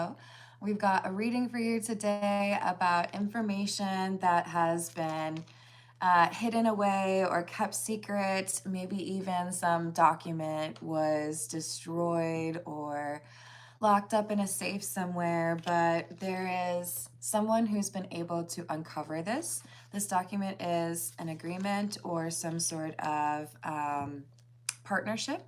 Virgo. We've got a reading for you today about information that has been hidden away or kept secret. Maybe even some document was destroyed or locked up in a safe somewhere, but there is someone who's been able to uncover this. This document is an agreement or some sort of partnership.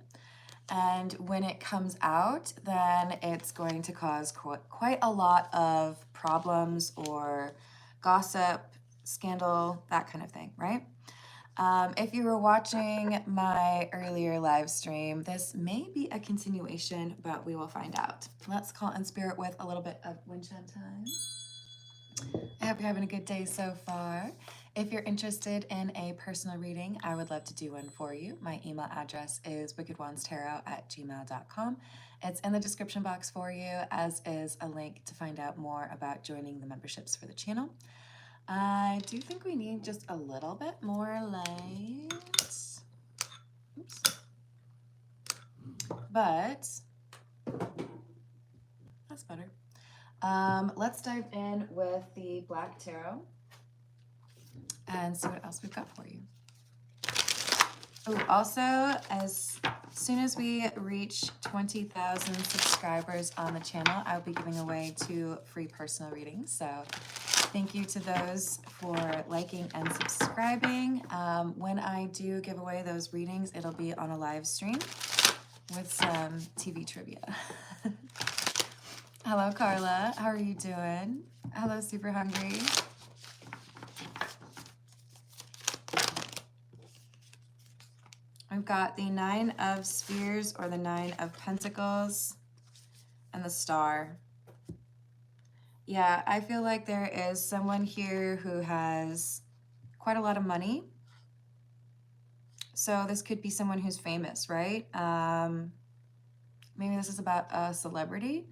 And when it comes out, then it's going to cause quite a lot of problems or gossip, scandal, that kind of thing, right? If you were watching my earlier live stream, this may be a continuation, but we will find out. Let's call in spirit with a little bit of wind chime time. I hope you're having a good day so far. If you're interested in a personal reading, I would love to do one for you. My email address is wickedwandstarot@gmail.com. It's in the description box for you, as is a link to find out more about joining the memberships for the channel. I do think we need just a little bit more light. Oops. But that's better. Let's dive in with the Black Tarot and see what else we've got for you. Oh, also, as soon as we reach 20,000 subscribers on the channel, I'll be giving away 2 free personal readings. So thank you to those for liking and subscribing. When I do give away those readings, it'll be on a live stream with some TV trivia. Hello, Carla. How are you doing? Hello, Super Hungry. I've got the 9 of Spears or the 9 of Pentacles and the Star. Yeah, I feel like there is someone here who has quite a lot of money. So this could be someone who's famous, right? Maybe this is about a celebrity.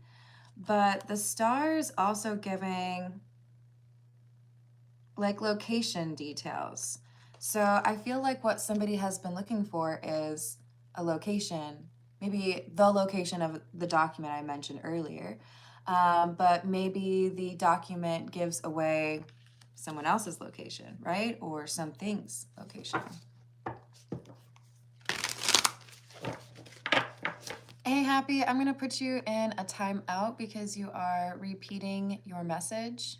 But the Star is also giving like location details. So I feel like what somebody has been looking for is a location, maybe the location of the document I mentioned earlier. But maybe the document gives away someone else's location, right? Or something's location. Hey, Happy, I'm gonna put you in a timeout because you are repeating your message.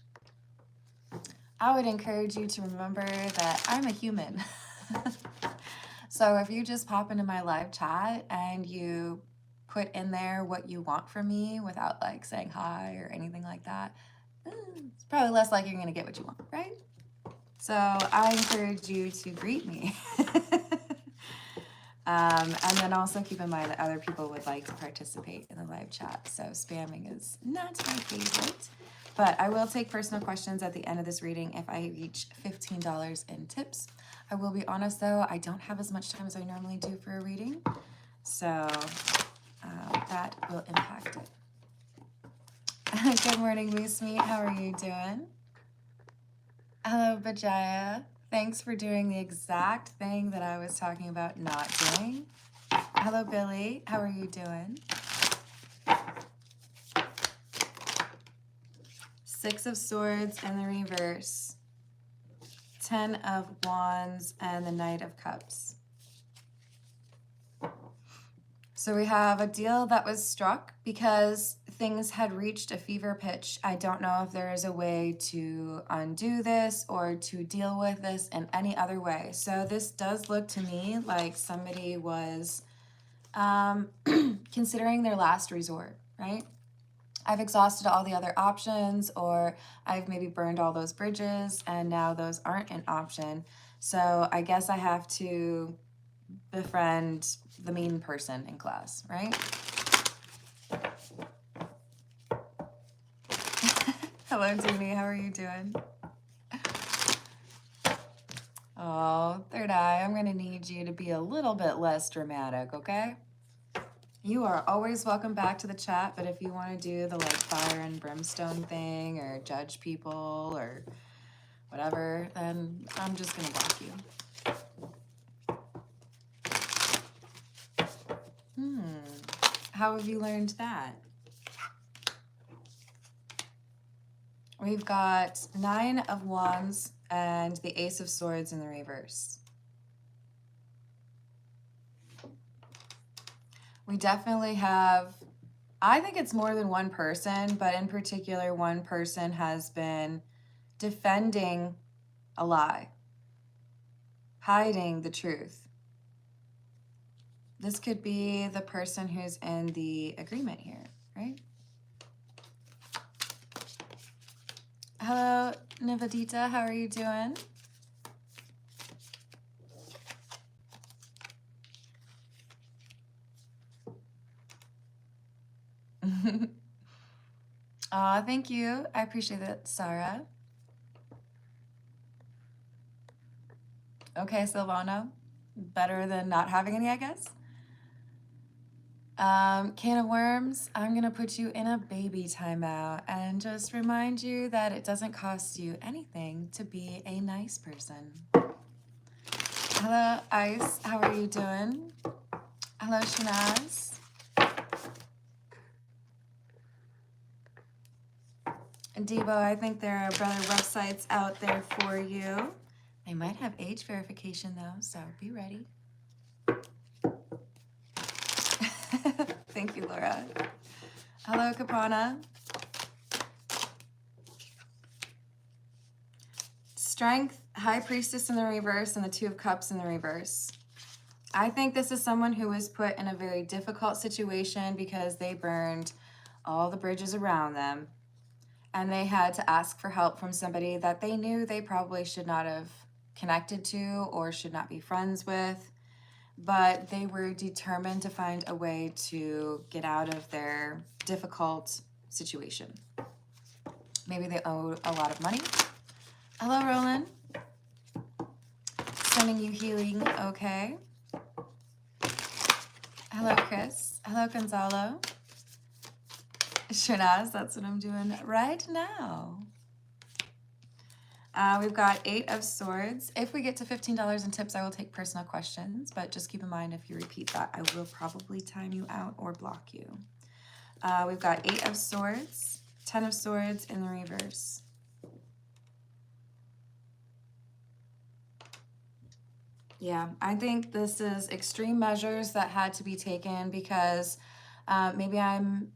I would encourage you to remember that I'm a human. So if you just pop into my live chat and you put in there what you want from me without like saying hi or anything like that, it's probably less likely you're gonna get what you want, right? So I encourage you to greet me. And then also keep in mind that other people would like to participate in the live chat. So spamming is not my favorite. But I will take personal questions at the end of this reading if I reach $15 in tips. I will be honest though, I don't have as much time as I normally do for a reading. So that will impact it. Good morning, Moose Meat. How are you doing? Hello, Bajaya. Thanks for doing the exact thing that I was talking about not doing. Hello, Billy. How are you doing? 6 of Swords and the reverse. 10 of Wands and the Knight of Cups. So we have a deal that was struck because things had reached a fever pitch. I don't know if there is a way to undo this or to deal with this in any other way. So this does look to me like somebody was considering their last resort, right? I've exhausted all the other options, or I've maybe burned all those bridges and now those aren't an option. So I guess I have to befriend the mean person in class, right? Hello, Jeannie. How are you doing? Oh, third eye, I'm going to need you to be a little bit less dramatic, okay? You are always welcome back to the chat, but if you want to do the like fire and brimstone thing or judge people or whatever, then I'm just going to block you. How have you learned that? We've got 9 of Wands and the Ace of Swords in the reverse. We definitely have, I think it's more than one person, but in particular, one person has been defending a lie, hiding the truth. This could be the person who's in the agreement here, right? Hello, Nivadita, how are you doing? Aw, thank you. I appreciate it, Sarah. Okay, Silvano. Better than not having any, I guess. Can of worms, I'm gonna put you in a baby timeout and just remind you that it doesn't cost you anything to be a nice person. Hello, Ice, how are you doing? Hello, Shanaz. And Debo, I think there are rather rough sites out there for you. They might have age verification though, so be ready. Thank you, Laura. Hello, Caprana. Strength, High Priestess in the reverse, and the Two of Cups in the reverse. I think this is someone who was put in a very difficult situation because they burned all the bridges around them, and they had to ask for help from somebody that they knew they probably should not have connected to or should not be friends with, but they were determined to find a way to get out of their difficult situation. Maybe they owed a lot of money. Hello, Roland. Sending you healing, okay. Hello, Chris. Hello, Gonzalo. Shanaz, that's what I'm doing right now. We've got 8 of Swords. If we get to $15 in tips, I will take personal questions, but just keep in mind if you repeat that, I will probably time you out or block you. We've got 8 of Swords, 10 of Swords in the reverse. Yeah, I think this is extreme measures that had to be taken because maybe I'm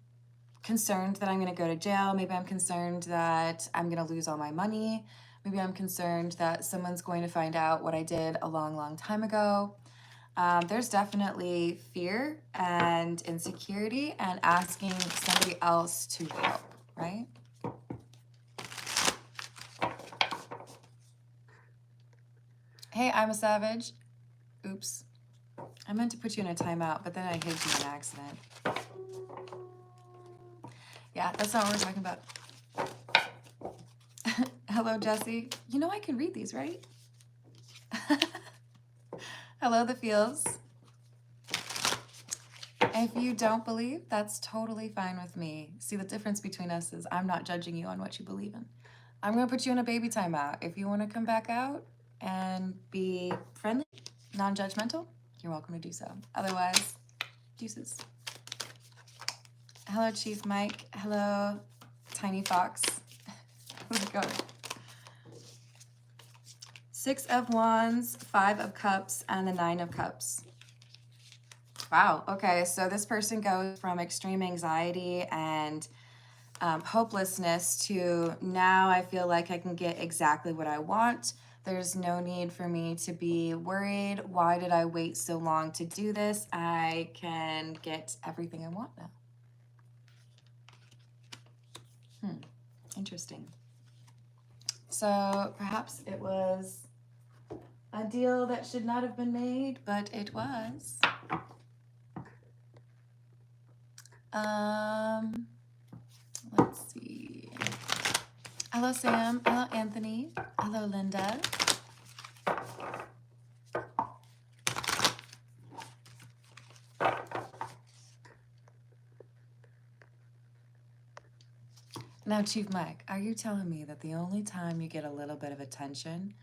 concerned that I'm going to go to jail. Maybe I'm concerned that I'm going to lose all my money. Maybe I'm concerned that someone's going to find out what I did a long, long time ago. There's definitely fear and insecurity and asking somebody else to help, right? Hey, I'm a savage. Oops. I meant to put you in a timeout, but then I hid you in accident. Yeah, that's not what we're talking about. Hello, Jesse. You know I can read these, right? Hello, The Feels. If you don't believe, that's totally fine with me. See, the difference between us is I'm not judging you on what you believe in. I'm going to put you in a baby timeout. If you want to come back out and be friendly, non-judgmental, you're welcome to do so. Otherwise, deuces. Hello, Chief Mike. Hello, Tiny Fox. How's it going? 6 of Wands, 5 of Cups, and the 9 of Cups. Wow, okay, so this person goes from extreme anxiety and hopelessness to now I feel like I can get exactly what I want. There's no need for me to be worried. Why did I wait so long to do this? I can get everything I want now. Interesting. So perhaps it was a deal that should not have been made, but it was. Let's see. Hello, Sam. Hello, Anthony. Hello, Linda. Now, Chief Mike, are you telling me that the only time you get a little bit of attention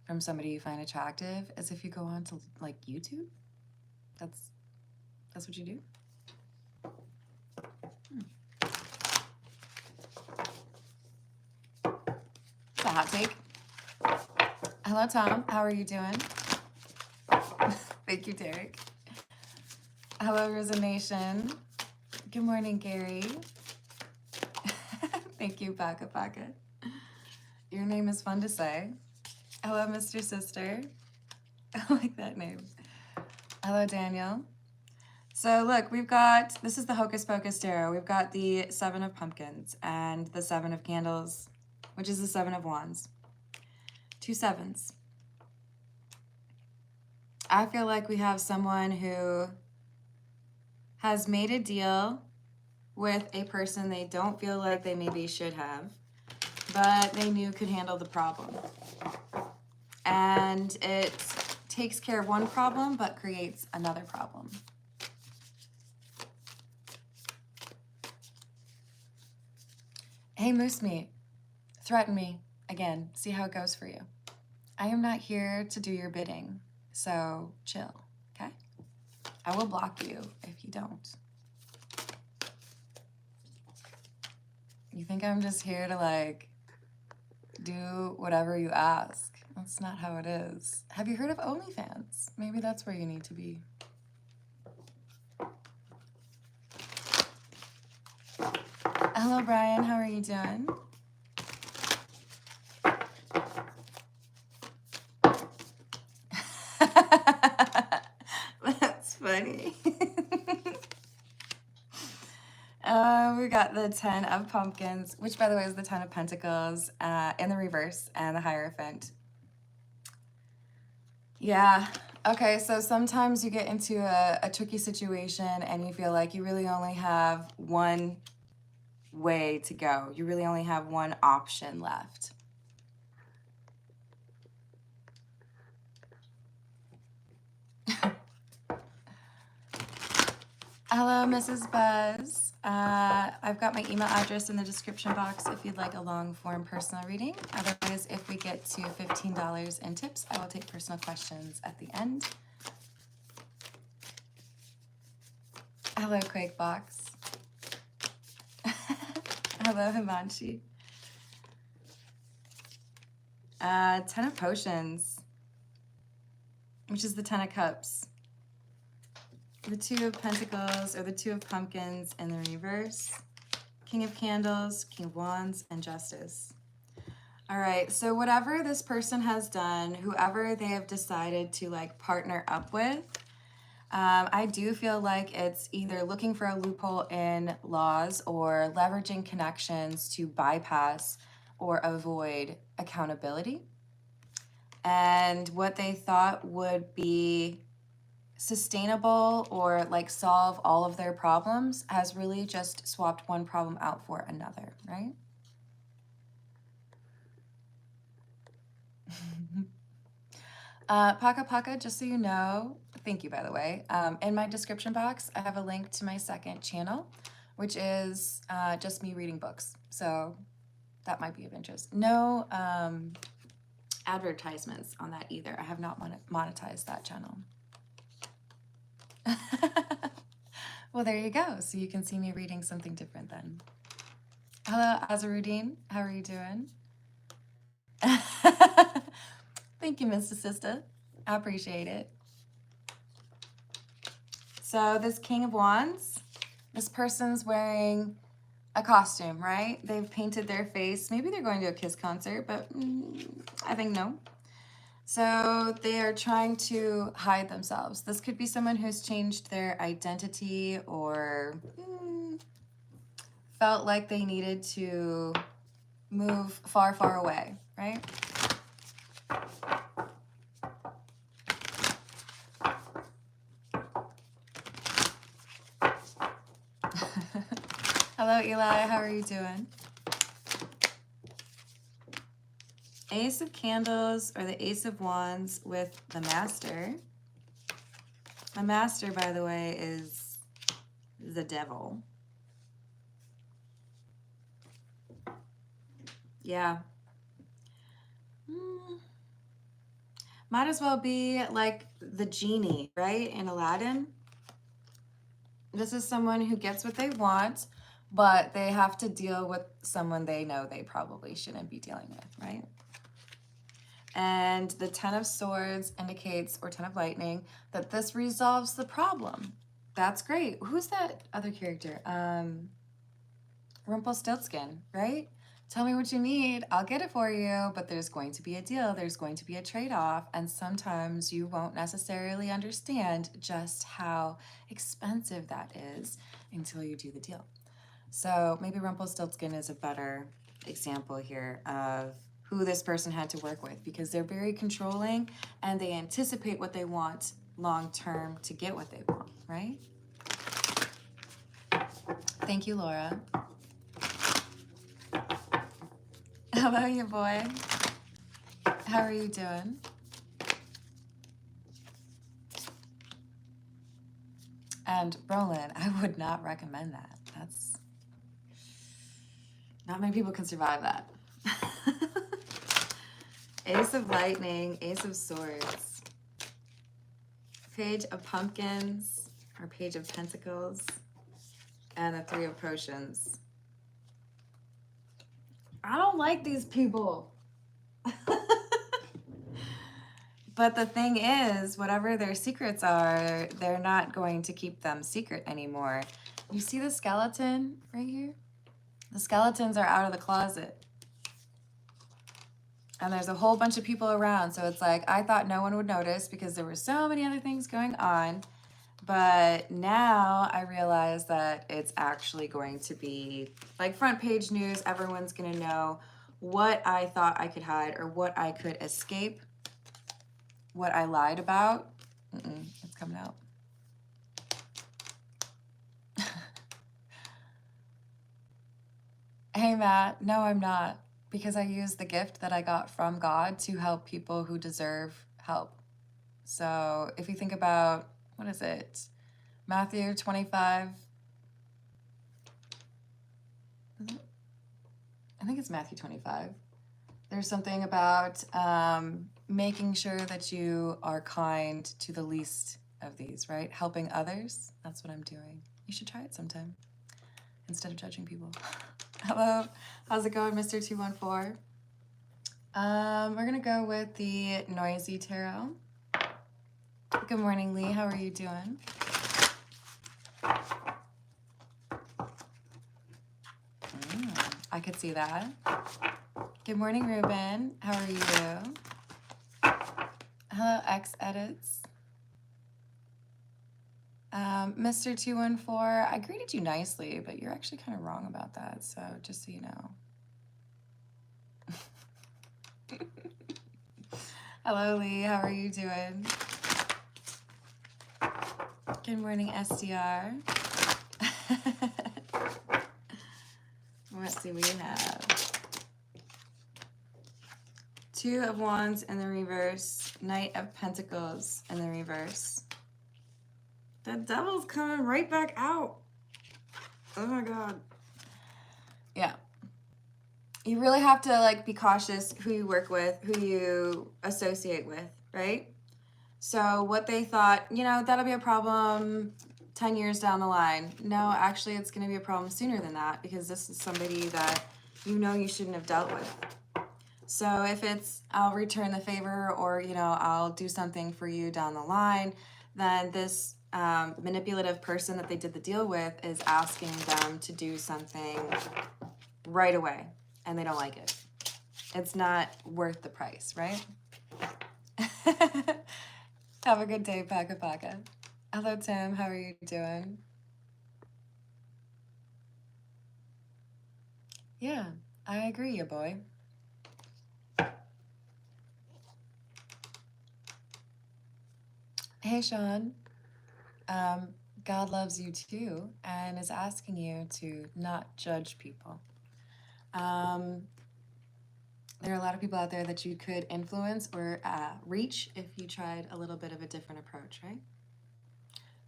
from somebody you find attractive is if you go on to, like, YouTube? That's what you do? It's a hot take. Hello, Tom. How are you doing? Thank you, Derek. Hello, Resignation. Good morning, Gary. Thank you, Baka Baka. Your name is fun to say. Hello, Mr. Sister. I like that name. Hello, Daniel. So look, we've got, this is the Hocus Pocus Tarot. We've got the Seven of Pumpkins and the Seven of Candles, which is the Seven of Wands. 2 sevens. I feel like we have someone who has made a deal with a person they don't feel like they maybe should have, but they knew could handle the problem. And it takes care of one problem, but creates another problem. Hey, Moose Meat, threaten me again. See how it goes for you. I am not here to do your bidding, so chill, okay? I will block you if you don't. You think I'm just here to like do whatever you ask? That's not how it is. Have you heard of OnlyFans? Maybe that's where you need to be. Hello, Brian. How are you doing? That's funny. We got the 10 of Pumpkins, which by the way is the 10 of Pentacles in the reverse, and the Hierophant. Yeah. Okay, so sometimes you get into a tricky situation and you feel like you really only have one way to go. You really only have one option left. Hello, Mrs. Buzz. I've got my email address in the description box if you'd like a long form personal reading. Otherwise, if we get to $15 in tips, I will take personal questions at the end. Hello, Quakebox. Hello, Himanshi. 10 of Potions, which is the 10 of Cups. The 2 of Pentacles, or the 2 of Pumpkins in the reverse. King of Candles, King of Wands, and Justice. All right, so whatever this person has done, whoever they have decided to like partner up with, I do feel like it's either looking for a loophole in laws or leveraging connections to bypass or avoid accountability. And what they thought would be sustainable or like solve all of their problems has really just swapped one problem out for another, right? Paka Paka, just so you know, thank you by the way, in my description box I have a link to my second channel, which is just me reading books, so that might be of interest. No advertisements on that either. I have not monetized that channel. Well, there you go. So you can see me reading something different then. Hello, Azarudine. How are you doing? Thank you, Mr. Sister. I appreciate it. So this King of Wands, this person's wearing a costume, right? They've painted their face. Maybe they're going to a Kiss concert, but I think no. So they are trying to hide themselves. This could be someone who's changed their identity or felt like they needed to move far, far away, right? Hello, Eli. How are you doing? Ace of Candles or the Ace of Wands with the Master. The Master, by the way, is the devil. Yeah. Might as well be like the genie, right, in Aladdin. This is someone who gets what they want, but they have to deal with someone they know they probably shouldn't be dealing with, right? And the 10 of Swords indicates, or 10 of Lightning, that this resolves the problem. That's great. Who's that other character? Rumpelstiltskin, right? Tell me what you need, I'll get it for you, but there's going to be a deal, there's going to be a trade-off, and sometimes you won't necessarily understand just how expensive that is until you do the deal. So maybe Rumpelstiltskin is a better example here of who this person had to work with, because they're very controlling and they anticipate what they want long-term to get what they want, right? Thank you, Laura. Hello, you boy. How are you doing? And Brolin, I would not recommend that. That's not many people can survive that. Ace of Lightning, Ace of Swords, Page of Pumpkins, or Page of Pentacles, and the Three of Potions. I don't like these people. But the thing is, whatever their secrets are, they're not going to keep them secret anymore. You see the skeleton right here? The skeletons are out of the closet. And there's a whole bunch of people around. So it's like, I thought no one would notice because there were so many other things going on. But now I realize that it's actually going to be like front page news. Everyone's going to know what I thought I could hide or what I could escape, what I lied about. It's coming out. Hey, Matt. No, I'm not. Because I use the gift that I got from God to help people who deserve help. So if you think about, what is it? Matthew 25. I think it's Matthew 25. There's something about making sure that you are kind to the least of these, right? Helping others. That's what I'm doing. You should try it sometime instead of judging people. Hello. How's it going, Mr. 214? We're going to go with the Noisy Tarot. Good morning, Lee. How are you doing? I could see that. Good morning, Ruben. How are you? Hello, X Edits. Mr. 214, I greeted you nicely, but you're actually kind of wrong about that, so just so you know. Hello, Lee. How are you doing? Good morning, SDR. Let's see, we have Two of Wands in the reverse, Knight of Pentacles in the reverse. The Devil's coming right back out. Oh my God. Yeah. You really have to like be cautious who you work with, who you associate with, right? So what they thought, you know, that'll be a problem 10 years down the line. No, actually it's going to be a problem sooner than that, because this is somebody that you know you shouldn't have dealt with. So if it's, I'll return the favor, or, you know, I'll do something for you down the line, then this manipulative person that they did the deal with is asking them to do something right away, and they don't like it. It's not worth the price, right? Have a good day, Paka Paka. Hello, Tim. How are you doing? Yeah, I agree, you boy. Hey, Sean. God loves you too and is asking you to not judge people. There are a lot of people out there that you could influence or reach if you tried a little bit of a different approach, right?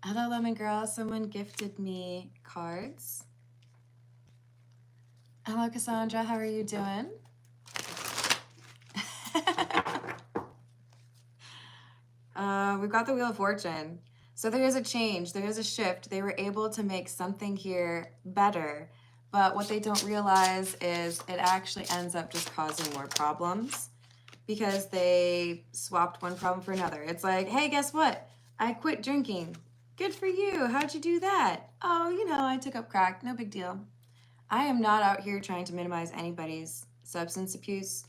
Hello, Lemon Girl. Someone gifted me cards. Hello, Cassandra. How are you doing? We've got the Wheel of Fortune. So there is a change. There is a shift. They were able to make something here better, But what they don't realize is it actually ends up just causing more problems because they swapped one problem for another. It's like, hey, guess what? I quit drinking. Good for you. How'd you do that? Oh, you know, I took up crack. No big deal. I am not out here trying to minimize anybody's substance abuse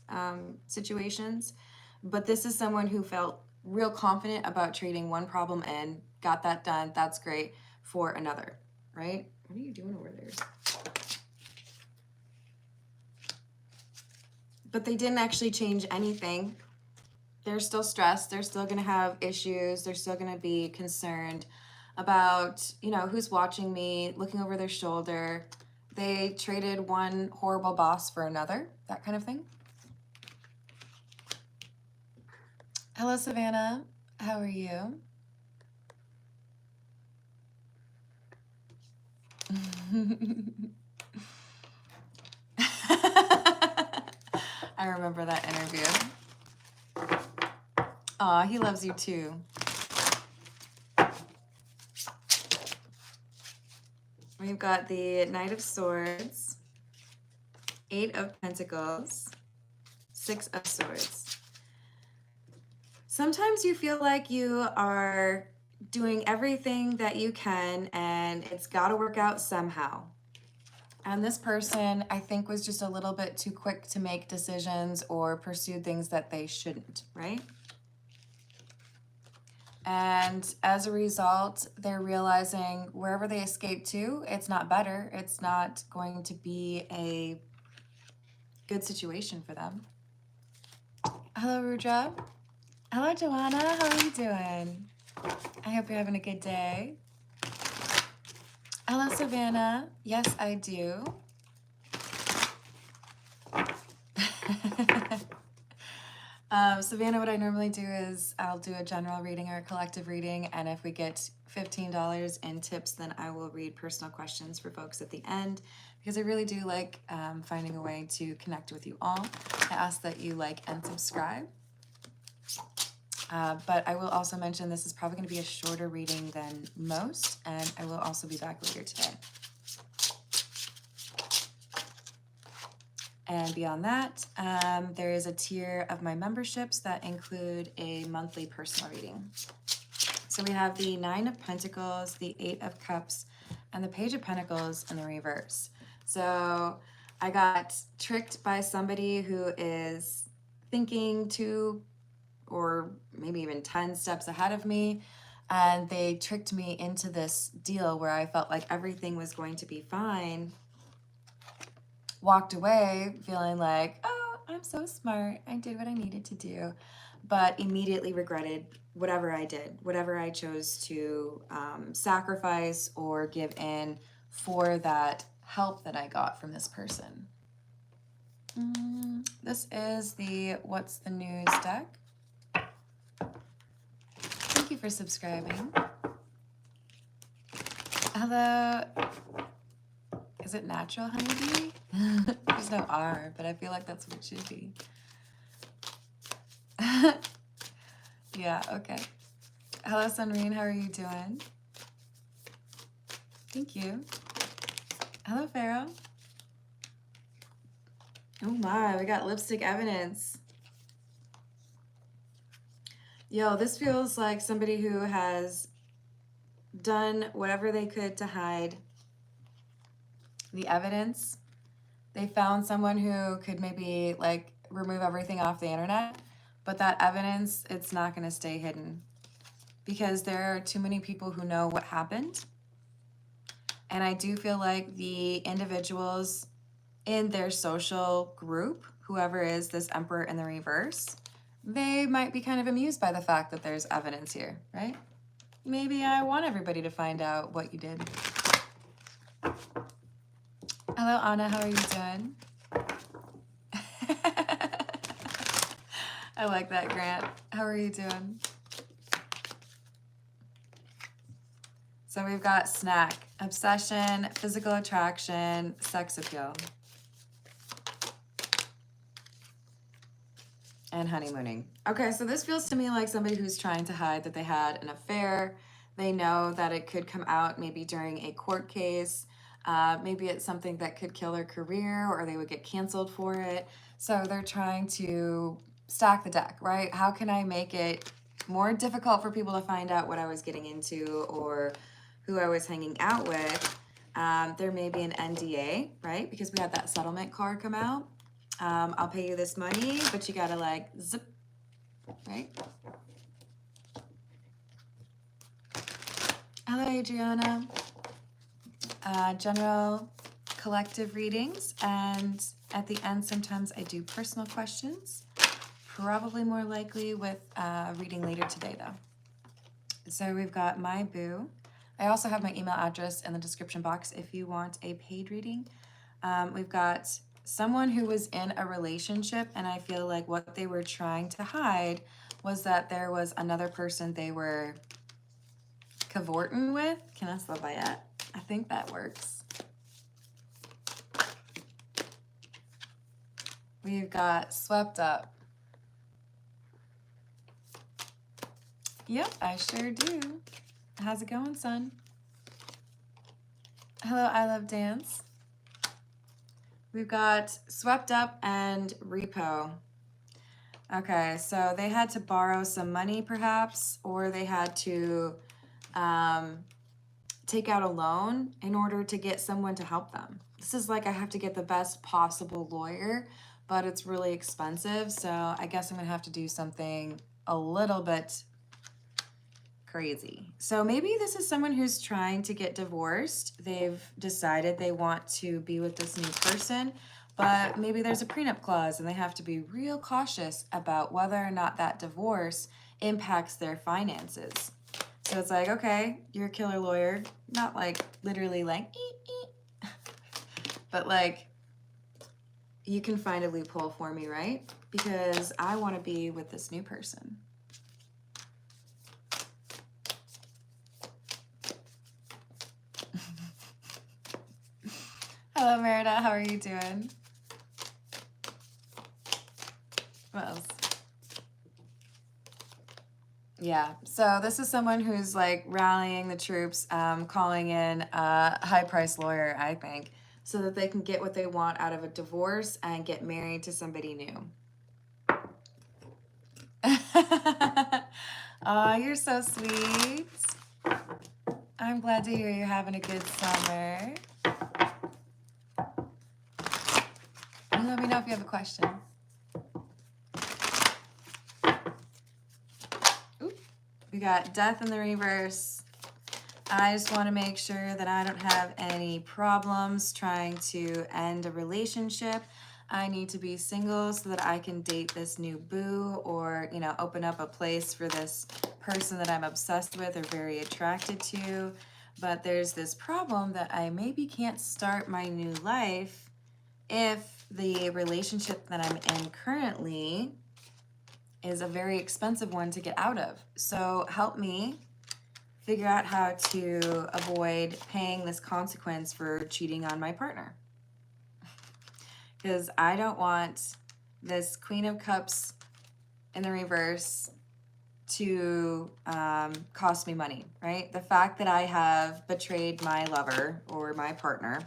situations, but this is someone who felt real confident about treating one problem and got that done. That's great for another, right? What are you doing over there? But they didn't actually change anything. They're still stressed. They're still going to have issues. They're still going to be concerned about, you know, who's watching me, looking over their shoulder. They traded one horrible boss for another, that kind of thing. Hello, Savannah. How are you? I remember that interview. Aw, he loves you too. We've got the Knight of Swords, 8 of Pentacles, 6 of Swords. Sometimes you feel like you are doing everything that you can and it's got to work out somehow. And this person, I think, was just a little bit too quick to make decisions or pursue things that they shouldn't, right? And as a result, they're realizing wherever they escape to, it's not better. It's not going to be a good situation for them. Hello, Rudra. Hello, Joanna. How are you doing? I hope you're having a good day. Hello, Savannah. Yes, I do. Savannah, what I normally do is I'll do a general reading or a collective reading, and if we get $15 in tips, then I will read personal questions for folks at the end, because I really do like finding a way to connect with you all. I ask that you like and subscribe. But I will also mention this is probably going to be a shorter reading than most, and I will also be back later today. And beyond that, there is a tier of my memberships that include a monthly personal reading. So we have the 9 of Pentacles, the 8 of Cups, and the Page of Pentacles in the reverse. So I got tricked by somebody who is thinking 2 or maybe even 10 steps ahead of me, and they tricked me into this deal where I felt like everything was going to be fine. Walked away feeling like, oh, I'm so smart. I did what I needed to do, but immediately regretted whatever I did, whatever I chose to sacrifice or give in for that help that I got from this person. This is the What's the News deck. Thank you for subscribing. Hello. Is it natural honeybee? There's no R, but I feel like that's what it should be. Yeah, okay. Hello, Sunreen. How are you doing? Thank you. Hello, Pharaoh. Oh my, we got lipstick evidence. Yo, this feels like somebody who has done whatever they could to hide the evidence. They found someone who could maybe like remove everything off the internet, but that evidence, it's not going to stay hidden because there are too many people who know what happened. And I do feel like the individuals in their social group, whoever is this Emperor in the reverse, they might be kind of amused by the fact that there's evidence here, right? Maybe I want everybody to find out what you did. Hello, Anna. How are you doing? I like that, Grant. How are you doing? So we've got snack, obsession, physical attraction, sex appeal, and honeymooning. Okay, so this feels to me like somebody who's trying to hide that they had an affair. They know that it could come out maybe during a court case. Maybe it's something that could kill their career or they would get canceled for it. So they're trying to stack the deck, right? How can I make it more difficult for people to find out what I was getting into or who I was hanging out with? There may be an NDA, right? Because we had that settlement card come out. I'll pay you this money, but you gotta like zip, right? Hello, Adriana. General collective readings, and at the end sometimes I do personal questions, probably more likely with reading later today though. So we've got my boo. I also have my email address in the description box if you want a paid reading. We've got someone who was in a relationship, and I feel like what they were trying to hide was that there was another person they were cavorting with. Can I spell by it? I think that works. We've got swept up. Yep, I sure do. How's it going, son? Hello, I love dance. We've got swept up and repo. Okay, so they had to borrow some money perhaps, or they had to take out a loan in order to get someone to help them. This is like I have to get the best possible lawyer, but it's really expensive. So I guess I'm gonna have to do something a little bit crazy. So maybe this is someone who's trying to get divorced. They've decided they want to be with this new person, but maybe there's a prenup clause and they have to be real cautious about whether or not that divorce impacts their finances. So it's like, okay, you're a killer lawyer, not like literally like, but like you can find a loophole for me, right? Because I want to be with this new person. Hello, Merida. How are you doing? What else? Yeah, so this is someone who's like rallying the troops, calling in a high-priced lawyer, I think, so that they can get what they want out of a divorce and get married to somebody new. Oh, you're so sweet. I'm glad to hear you're having a good summer. You let me know if you have a question. We got death in the reverse. I just want to make sure that I don't have any problems trying to end a relationship. I need to be single so that I can date this new boo or, you know, open up a place for this person that I'm obsessed with or very attracted to. But there's this problem that I maybe can't start my new life if the relationship that I'm in currently is a very expensive one to get out of. So help me figure out how to avoid paying this consequence for cheating on my partner. Because I don't want this Queen of Cups in the reverse to cost me money, right? The fact that I have betrayed my lover or my partner,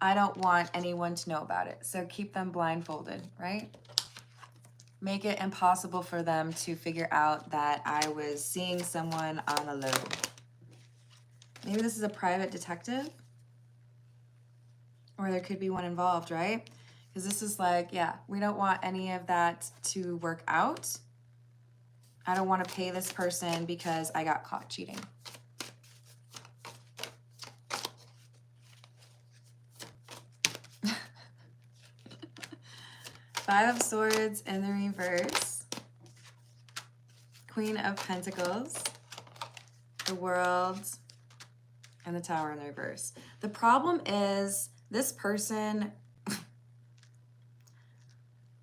I don't want anyone to know about it. So keep them blindfolded, right? Make it impossible for them to figure out that I was seeing someone on the low. Maybe this is a private detective, or there could be one involved, right? Because this is like, yeah, we don't want any of that to work out. I don't want to pay this person because I got caught cheating. Five of Swords in the reverse. Queen of Pentacles. The World. And the Tower in the reverse. The problem is this person,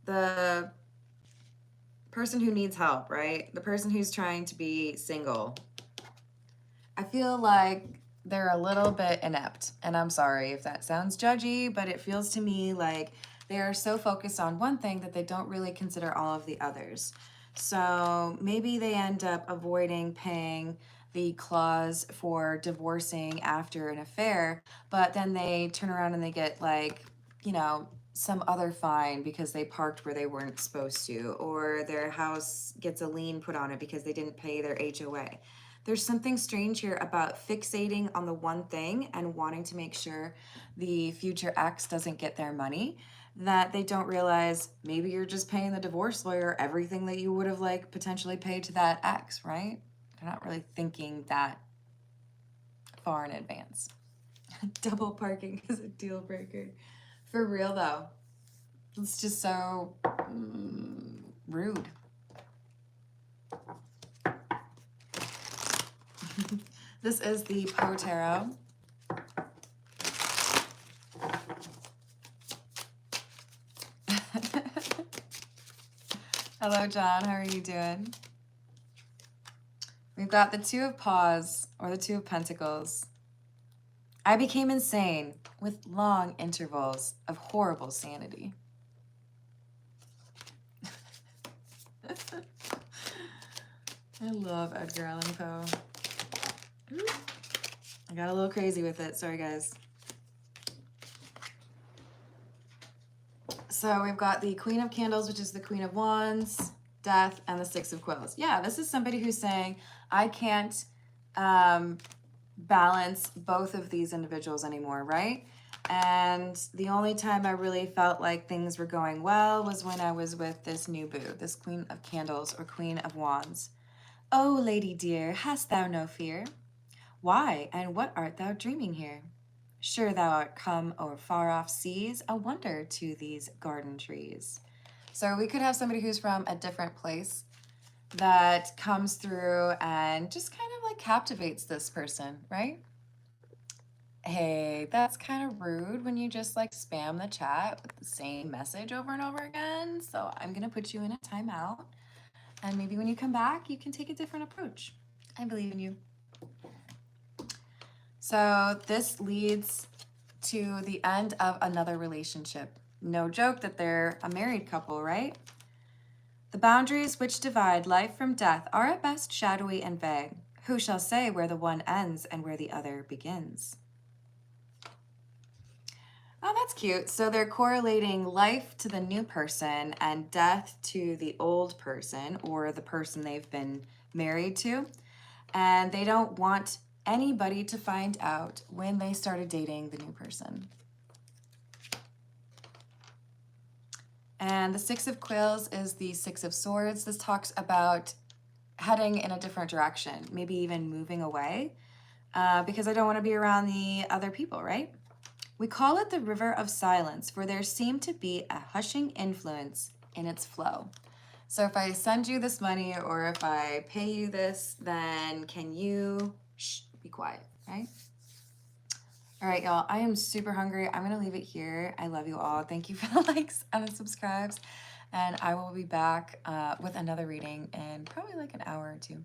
the person who needs help, right? The person who's trying to be single. I feel like they're a little bit inept. And I'm sorry if that sounds judgy, but it feels to me like they are so focused on one thing that they don't really consider all of the others. So maybe they end up avoiding paying the clause for divorcing after an affair, but then they turn around and they get like, you know, some other fine because they parked where they weren't supposed to, or their house gets a lien put on it because they didn't pay their HOA. There's something strange here about fixating on the one thing and wanting to make sure the future ex doesn't get their money, that they don't realize maybe you're just paying the divorce lawyer everything that you would have like potentially paid to that ex, right? They're not really thinking that far in advance. Double parking is a deal breaker. For real though. It's just so rude. This is the Poe Tarot. Hello, John. How are you doing? We've got the Two of Paws, or the Two of Pentacles. I became insane with long intervals of horrible sanity. I love Edgar Allan Poe. I got a little crazy with it. Sorry, guys. So we've got the Queen of Candles, which is the Queen of Wands, Death, and the Six of Quills. Yeah, this is somebody who's saying, I can't balance both of these individuals anymore, right? And the only time I really felt like things were going well was when I was with this new boo, this Queen of Candles or Queen of Wands. Oh, lady dear, hast thou no fear? Why, and what art thou dreaming here? Sure thou art come o'er far-off seas, a wonder to these garden trees. So we could have somebody who's from a different place that comes through and just kind of like captivates this person, right? Hey, that's kind of rude when you just like spam the chat with the same message over and over again. So I'm gonna put you in a timeout. And maybe when you come back, you can take a different approach. I believe in you. So this leads to the end of another relationship. No joke that they're a married couple, right? The boundaries which divide life from death are at best shadowy and vague. Who shall say where the one ends and where the other begins? Oh, that's cute. So they're correlating life to the new person and death to the old person or the person they've been married to. And they don't want anybody to find out when they started dating the new person. And the Six of Quills is the Six of Swords. This talks about heading in a different direction, maybe even moving away, because I don't want to be around the other people, right? We call it the River of Silence, for there seemed to be a hushing influence in its flow. So if I send you this money or if I pay you this, then can you be quiet, right? All right, y'all, I am super hungry. I'm going to leave it here. I love you all. Thank you for the likes and the subscribes. And I will be back with another reading in probably like an hour or two.